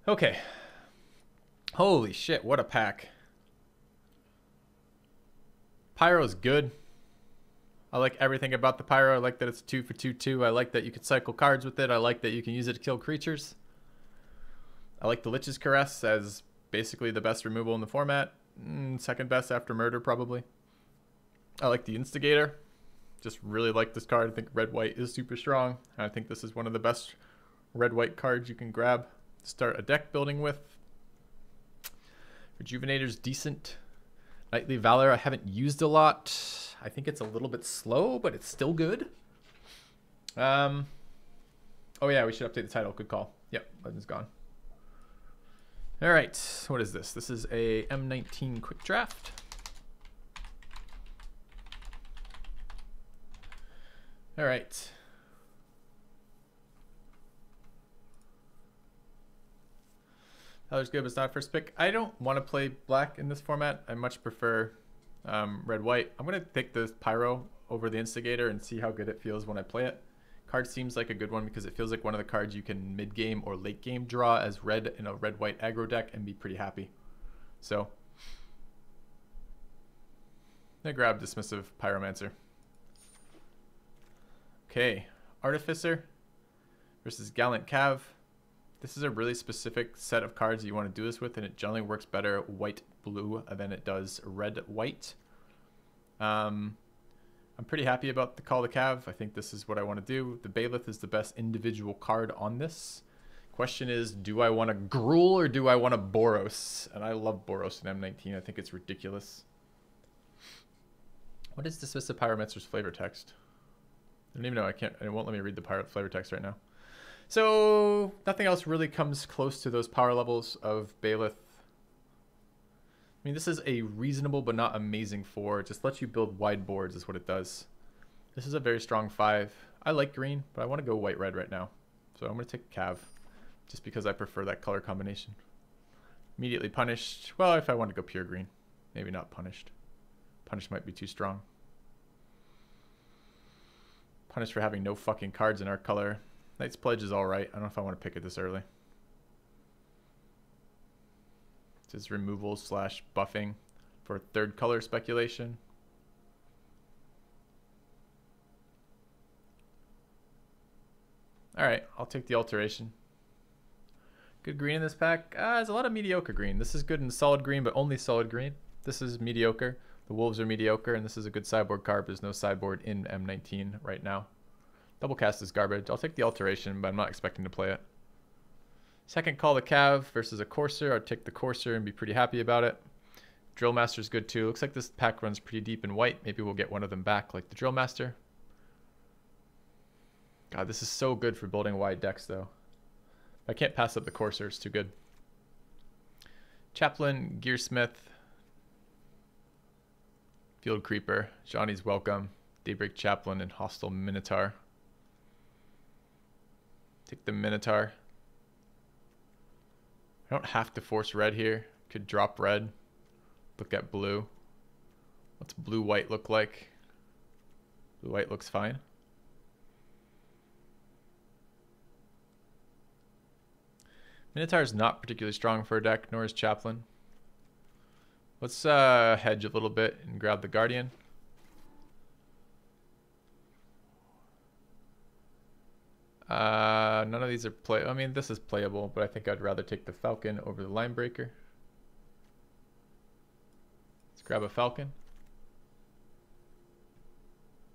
Okay. Holy shit, what a pack. Pyro's good. I like everything about the Pyro. I like that it's 2 for 2/2. I like that you can cycle cards with it. I like that you can use it to kill creatures. I like the Lich's Caress as basically the best removal in the format. Second best after Murder, probably. I like the Instigator. Just really like this card. I think red-white is super strong. I think this is one of the best red-white cards you can grab to start a deck building with. Rejuvenator's decent. Knightly Valor I haven't used a lot. I think it's a little bit slow, but it's still good. Oh yeah, we should update the title. Good call. Yep, Legend's gone. All right, what is this? This is a M19 quick draft. All right. Color's good, but it's not first pick. I don't want to play black in this format. I much prefer red-white. I'm going to pick the Pyro over the Instigator and see how good it feels when I play it. Card seems like a good one because it feels like one of the cards you can mid-game or late-game draw as red in a red-white aggro deck and be pretty happy. So, I grab Dismissive Pyromancer. Okay, Artificer versus Gallant Cav. This is a really specific set of cards you want to do this with, and it generally works better white-blue than it does red-white. I'm pretty happy about the Call to Cav. I think this is what I want to do. The Bailiff is the best individual card on this. Question is, do I want to Gruul or do I want to Boros? And I love Boros in M19. I think it's ridiculous. What is Dismissive Pyromancer's flavor text? I don't even know. It won't let me read the flavor text right now. So nothing else really comes close to those power levels of Bailiff. I mean, this is a reasonable but not amazing 4. It just lets you build wide boards is what it does. This is a very strong 5. I like green, but I want to go white-red right now. So I'm going to take Cav, just because I prefer that color combination. Immediately punished. Well, if I want to go pure green. Maybe not punished. Punished might be too strong. Punished for having no fucking cards in our color. Knight's Pledge is alright. I don't know if I want to pick it this early. This is removal slash buffing for third color speculation. Alright, I'll take the alteration. Good green in this pack. There's a lot of mediocre green. This is good in solid green, but only solid green. This is mediocre. The Wolves are mediocre, and this is a good sideboard card. There's no sideboard in M19 right now. Double cast is garbage. I'll take the alteration, but I'm not expecting to play it. Second Call to Cav versus a Courser. I'd take the Courser and be pretty happy about it. Drill Master's good too. Looks like this pack runs pretty deep in white. Maybe we'll get one of them back like the Drill Master. God, this is so good for building wide decks though. I can't pass up the Courser. It's too good. Chaplain, Gearsmith, Field Creeper, Johnny's Welcome, Daybreak Chaplain, and Hostile Minotaur. Take the Minotaur. I don't have to force red here. Could drop red. Look at blue. What's blue-white look like? Blue-white looks fine. Minotaur is not particularly strong for a deck, nor is Chaplain. Let's hedge a little bit and grab the Guardian. None of these are play. I mean, this is playable, but I think I'd rather take the Falcon over the Linebreaker. Let's grab a Falcon.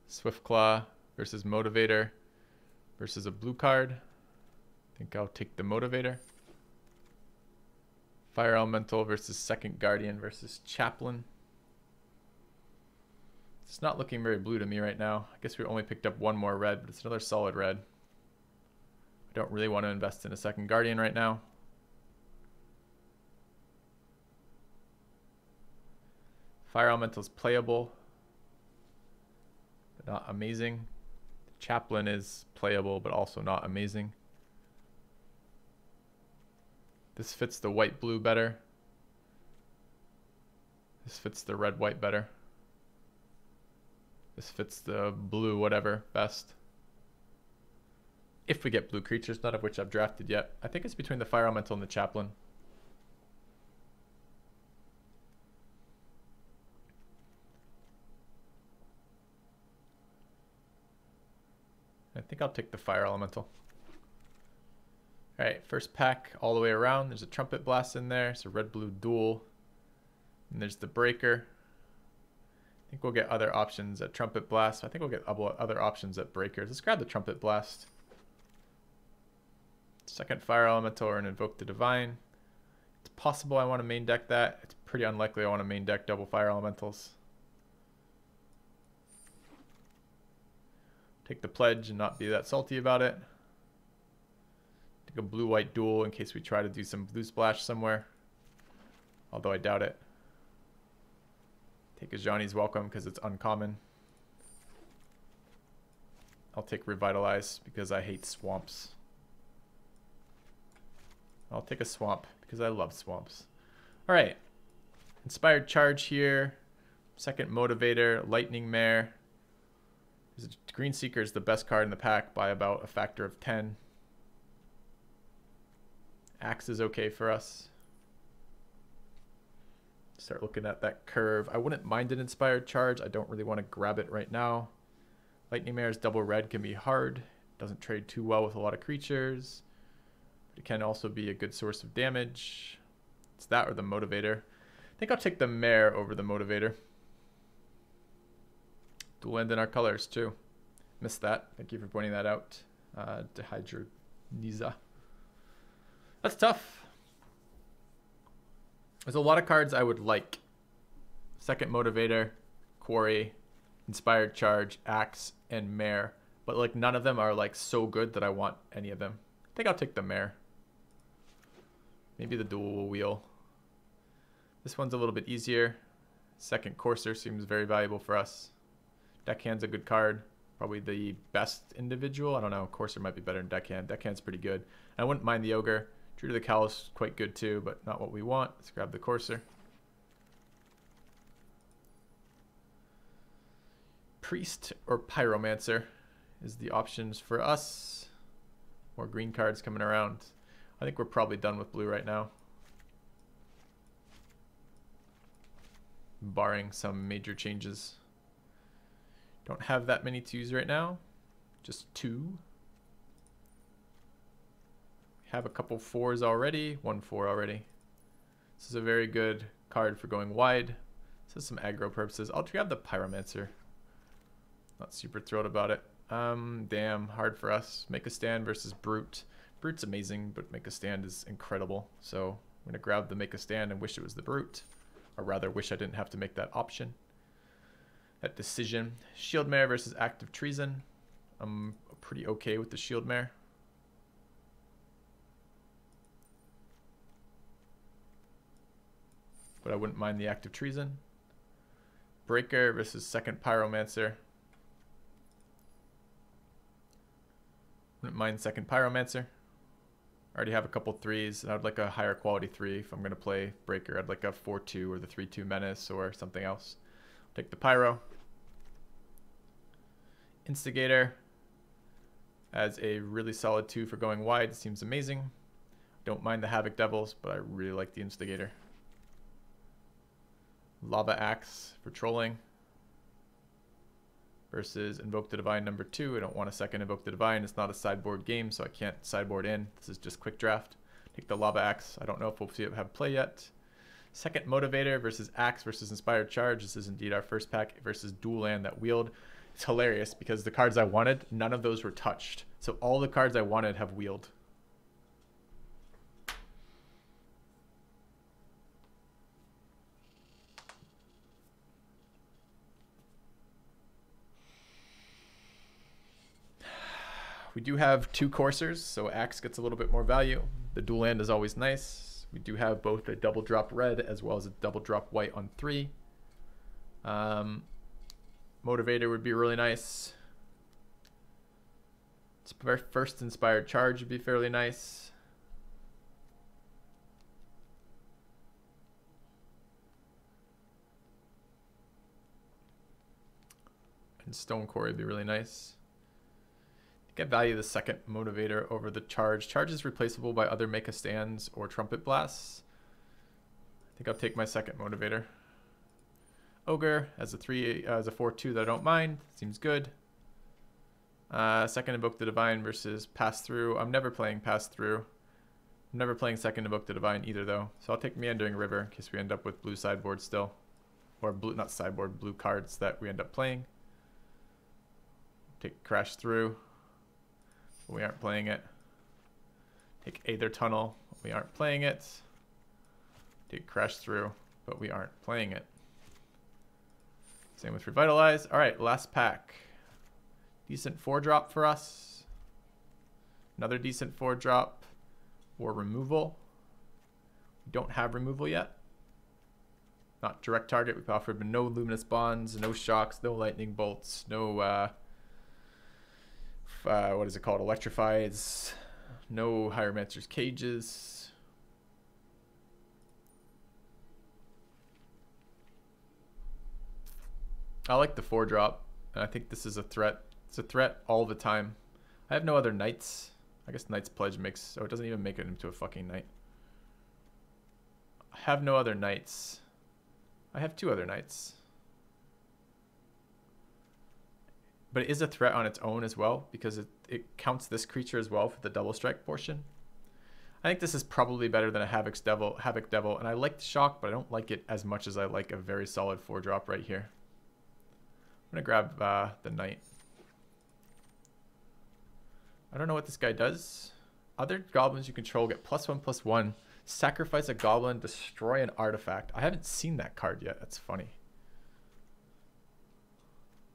Swiftclaw versus Motivator versus a blue card. I think I'll take the Motivator. Fire Elemental versus Second Guardian versus Chaplain. It's not looking very blue to me right now. I guess we only picked up one more red, but it's another solid red. I don't really want to invest in a Second Guardian right now. Fire Elemental is playable, but not amazing. Chaplain is playable, but also not amazing. This fits the white-blue better. This fits the red-white better. This fits the blue whatever best. if we get blue creatures, none of which I've drafted yet. I think it's between the Fire Elemental and the Chaplain. I think I'll take the Fire Elemental. All right, first pack all the way around. There's a Trumpet Blast in there. It's a red-blue duel. And there's the Breaker. I think we'll get other options at Trumpet Blast. I think we'll get other options at Breakers. Let's grab the Trumpet Blast. Second Fire Elemental or an Invoke the Divine. It's possible I want to main deck that. It's pretty unlikely I want to main deck double Fire Elementals. Take the Pledge and not be that salty about it. Take a blue-white duel in case we try to do some blue splash somewhere. Although I doubt it. Take a Johnny's Welcome because it's uncommon. I'll take Revitalize because I hate swamps. I'll take a swamp because I love swamps. All right. Inspired Charge here. Second Motivator, Lightning Mare. Green Seeker is the best card in the pack by about a factor of 10. Axe is okay for us. Start looking at that curve. I wouldn't mind an Inspired Charge. I don't really want to grab it right now. Lightning Mare's double red can be hard. Doesn't trade too well with a lot of creatures. But it can also be a good source of damage. It's that or the Motivator. I think I'll take the Mare over the Motivator. Dual end in our colors too. Missed that. Thank you for pointing that out. Dehydroniza. That's tough. There's a lot of cards I would like. Second Motivator, Quarry, Inspired Charge, Axe, and Mare. But like none of them are like so good that I want any of them. I think I'll take the Mare. Maybe the Dual Wheel. This one's a little bit easier. Second Courser seems very valuable for us. Deckhand's a good card. Probably the best individual. I don't know. Courser might be better than Deckhand. Deckhand's pretty good. I wouldn't mind the Ogre. True to the Callous, quite good too, but not what we want. Let's grab the Courser. Priest or Pyromancer is the options for us. More green cards coming around. I think we're probably done with blue right now. Barring some major changes. Don't have that many 2s right now. Just 2. Have a couple 4s already. 1 4 already. This is a very good card for going wide. This has some aggro purposes. I'll grab the Pyromancer. Not super thrilled about it. Damn, hard for us. Make a Stand versus Brute. Brute's amazing, but Make a Stand is incredible. So I'm gonna grab the Make a Stand and wish it was the Brute. Or rather, wish I didn't have to make that option. That decision. Shield Mare versus Active Treason. I'm pretty okay with the Shield Mare. But I wouldn't mind the Active Treason. Breaker versus second Pyromancer. Wouldn't mind second Pyromancer. I already have a couple 3s, and I'd like a higher quality 3 if I'm going to play Breaker. I'd like a 4-2 or the 3-2 Menace or something else. Take the Pyro. Instigator as a really solid 2 for going wide. Seems amazing. Don't mind the Havoc Devils, but I really like the Instigator. Lava Axe for trolling. Versus Invoke the Divine number 2. I don't want a second Invoke the Divine. It's not a sideboard game, so I can't sideboard in. This is just quick draft. Take the Lava Axe. I don't know if we'll see it have play yet. Second Motivator versus Axe versus Inspired Charge. This is indeed our first pack versus Dual Land that Wield. It's hilarious because the cards I wanted, none of those were touched. So all the cards I wanted have Wield. We do have 2 Coursers, so Axe gets a little bit more value. The Dual Land is always nice. We do have both a double drop red as well as a double drop white on 3. Motivator would be really nice. First Inspired Charge would be fairly nice. And Stone Quarry would be really nice. Get value the second motivator over the charge. Charge is replaceable by other mecha stands or trumpet blasts. I think I'll take my second motivator. Ogre as a 4/2 that I don't mind. Seems good. Second Invoke the Divine versus Pass Through. I'm never playing Pass Through. I'm never playing second Invoke the Divine either though. So I'll take Meandering River in case we end up with blue sideboard still. Or blue, not sideboard, blue cards that we end up playing. Take Crash Through. We aren't playing it. Take Aether Tunnel. We aren't playing it. Take Crash Through, but we aren't playing it. Same with Revitalize. All right, last pack. Decent 4-drop for us. Another decent 4-drop or removal. We don't have removal yet. Not direct target. We've offered no Luminous Bonds, no Shocks, no Lightning Bolts, no, what is it called? Electrifieds, no Hieromancer's Cages. I like the 4-drop, and I think this is a threat. It's a threat all the time. I have no other Knights. I guess Knight's Pledge makes, so it doesn't even make it into a fucking Knight. I have no other Knights. I have 2 other Knights. But it is a threat on its own as well, because it counts this creature as well for the double strike portion. I think this is probably better than a Havoc Devil, and I like the Shock, but I don't like it as much as I like a very solid 4-drop right here. I'm going to grab the Knight. I don't know what this guy does. Other goblins you control get +1/+1. Sacrifice a goblin, destroy an artifact. I haven't seen that card yet. That's funny.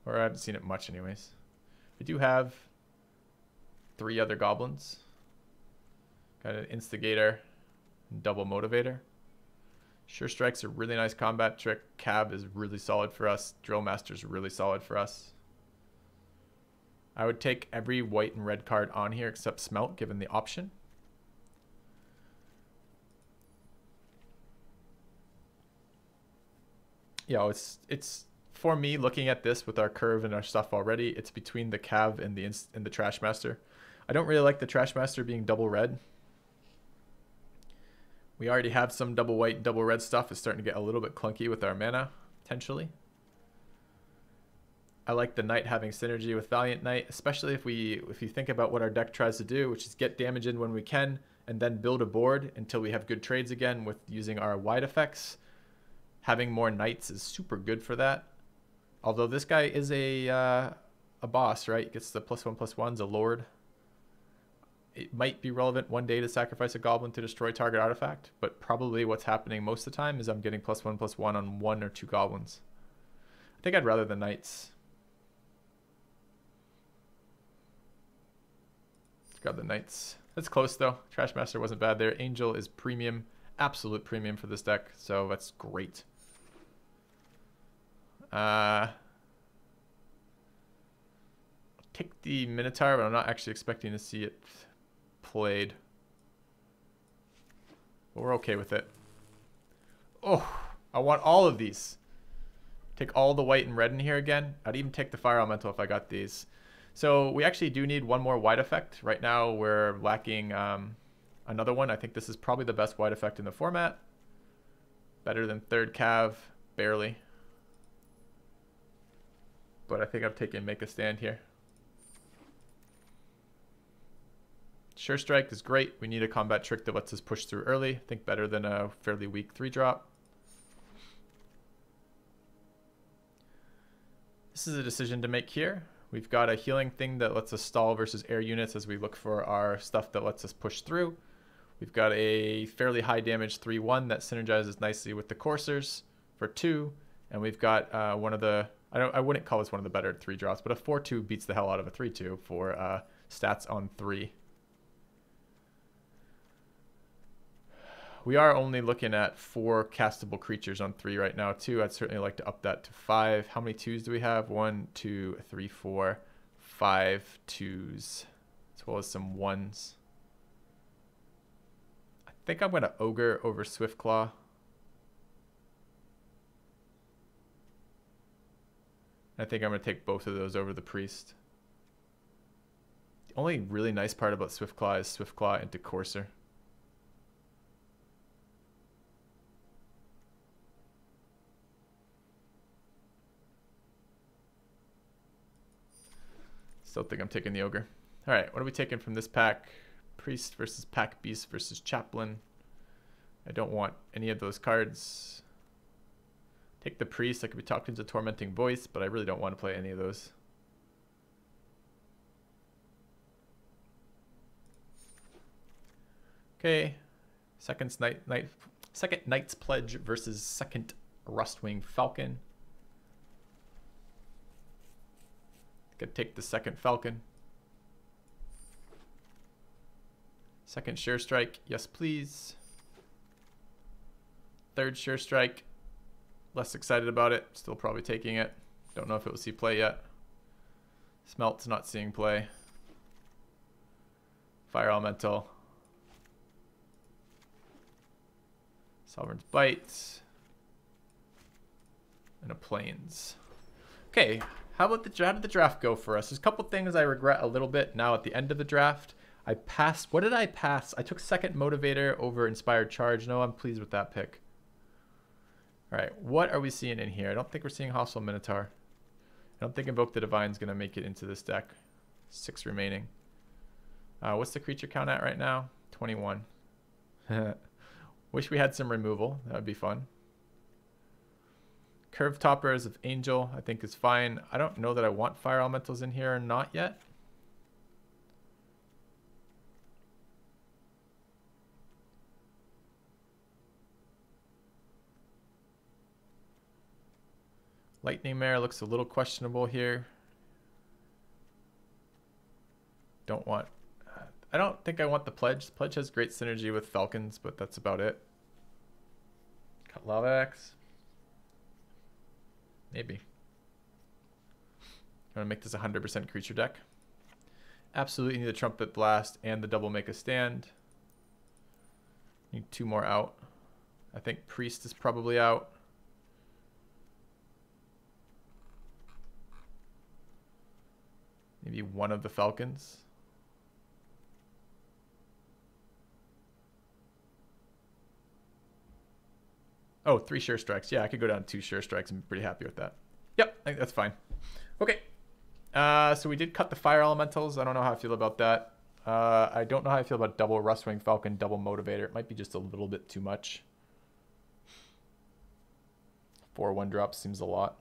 Or I haven't seen it much anyways. We do have 3 other goblins. Got an Instigator, double Motivator. Sure Strike's a really nice combat trick. Cab is really solid for us. Drill Master's really solid for us. I would take every white and red card on here except Smelt, given the option. Yeah, it's for me looking at this with our curve and our stuff already. It's between the Cav and the Trash Master. I don't really like the Trash Master being double red. We already have some double white and double red stuff. It's starting to get a little bit clunky with our mana, potentially. I like the Knight having synergy with Valiant Knight, especially if you think about what our deck tries to do, which is get damage in when we can, and then build a board until we have good trades again with using our wide effects. Having more Knights is super good for that. Although this guy is a boss, right? Gets the +1/+1's a lord. It might be relevant one day to sacrifice a goblin to destroy target artifact, but probably what's happening most of the time is I'm getting +1/+1 on 1 or 2 goblins. I think I'd rather the Knights. Let's grab the Knights. That's close though. Trash Master wasn't bad there. Angel is premium, absolute premium for this deck, so that's great. Take the Minotaur, but I'm not actually expecting to see it played. But we're okay with it. Oh, I want all of these. Take all the white and red in here again. I'd even take the Fire Elemental if I got these. So we actually do need one more white effect. Right now we're lacking another one. I think this is probably the best white effect in the format. Better than third Cav, barely. But I think I'm taking Make a Stand here. Sure Strike is great. We need a combat trick that lets us push through early. I think better than a fairly weak 3-drop. This is a decision to make here. We've got a healing thing that lets us stall versus air units as we look for our stuff that lets us push through. We've got a fairly high damage 3/1 that synergizes nicely with the Coursers for 2. And we've got one of the, I wouldn't call this one of the better 3-drops, but a 4/2 beats the hell out of a 3/2 for stats on 3. We are only looking at 4 castable creatures on 3 right now, too. I'd certainly like to up that to 5. How many 2s do we have? 1, 2, 3, 4, 5 2s, as well as some 1s. I think I'm going to Ogre over Swiftclaw. I think I'm going to take both of those over the Priest. The only really nice part about Swiftclaw is Swiftclaw into Courser. Still think I'm taking the Ogre. All right, what are we taking from this pack? Priest versus Pack Beast versus Chaplain. I don't want any of those cards. Take the Priest. I could be talking to Tormenting Voice, but I really don't want to play any of those. Okay, second Knight's Pledge versus second Rustwing Falcon. Could take the second Falcon. Second Sure Strike, yes please. Third Sure Strike, less excited about it, still probably taking it. Don't know if it will see play yet. Smelt's not seeing play. Fire Elemental. Sovereign's Bite. And a Plains. Okay, how did the draft go for us? There's a couple things I regret a little bit now at the end of the draft. I passed, what did I pass? I took second Motivator over Inspired Charge. No, I'm pleased with that pick. All right, what are we seeing in here? I don't think we're seeing Hostile Minotaur. I don't think Invoke the Divine's gonna make it into this deck. 6 remaining. What's the creature count at right now? 21. Wish we had some removal. That would be fun. Curve Toppers of Angel, I think is fine. I don't know that I want Fire Elementals in here or not yet. Lightning Mare looks a little questionable here. I don't think I want the Pledge. The Pledge has great synergy with Falcons, but that's about it. Cut Lava Axe. Maybe. I'm gonna make this 100% creature deck. Absolutely need the Trumpet Blast and the Double Make a Stand. Need 2 more out. I think Priest is probably out. Maybe one of the Falcons. Oh, 3 Sure Strikes. Yeah, I could go down 2 Sure Strikes. I'm pretty happy with that. Yep, I think that's fine. Okay. So we did cut the Fire Elementals. I don't know how I feel about that. I don't know how I feel about double Rustwing Falcon, double Motivator. It might be just a little bit too much. 4 1-drops seems a lot.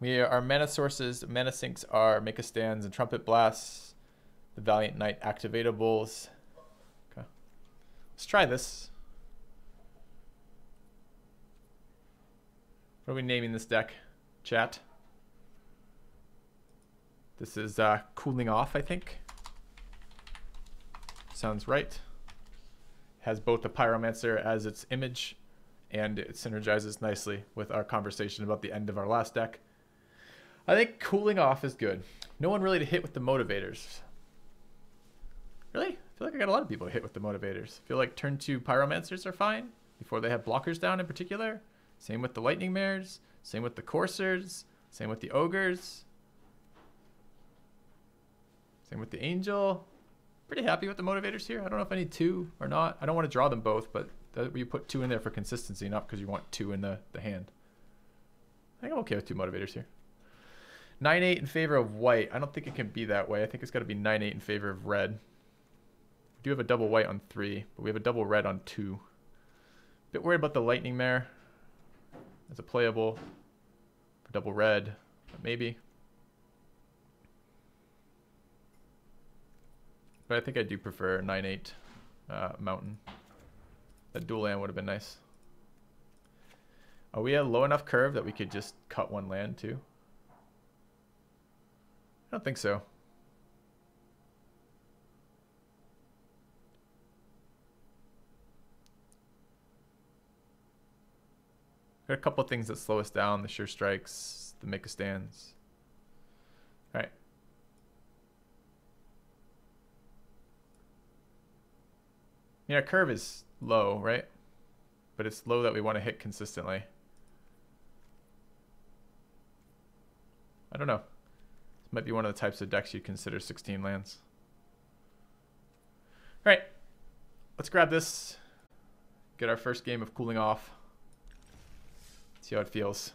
Our mana sources, mana sinks are Make a Stands and Trumpet Blasts. The Valiant Knight activatables. Okay. Let's try this. What are we naming this deck, chat? This is Cooling Off, I think. Sounds right. Has both the Pyromancer as its image, and it synergizes nicely with our conversation about the end of our last deck. I think Cooling Off is good. No one really to hit with the Motivators. Really? I feel like I got a lot of people to hit with the Motivators. I feel like turn 2 Pyromancers are fine before they have blockers down in particular. Same with the Lightning Mares. Same with the Coursers. Same with the Ogres. Same with the Angel. Pretty happy with the Motivators here. I don't know if I need 2 or not. I don't want to draw them both, but you put 2 in there for consistency, not because you want 2 in the hand. I think I'm okay with 2 Motivators here. 9-8 in favor of white. I don't think it can be that way. I think it's got to be 9-8 in favor of red. We do have a double white on 3, but we have a double red on 2. Bit worried about the Lightning Mare as a playable for double red, but maybe. But I think I do prefer 9-8 Mountain. That dual land would have been nice. Are we at low enough curve that we could just cut 1 land too? I don't think so. Got a couple of things that slow us down. The Sure Strikes, the Make a Stands. All right. Yeah, our curve is low, right? But it's low that we want to hit consistently. I don't know. This might be one of the types of decks you consider 16 lands. All right, let's grab this. Get our first game of cooling off. See how it feels.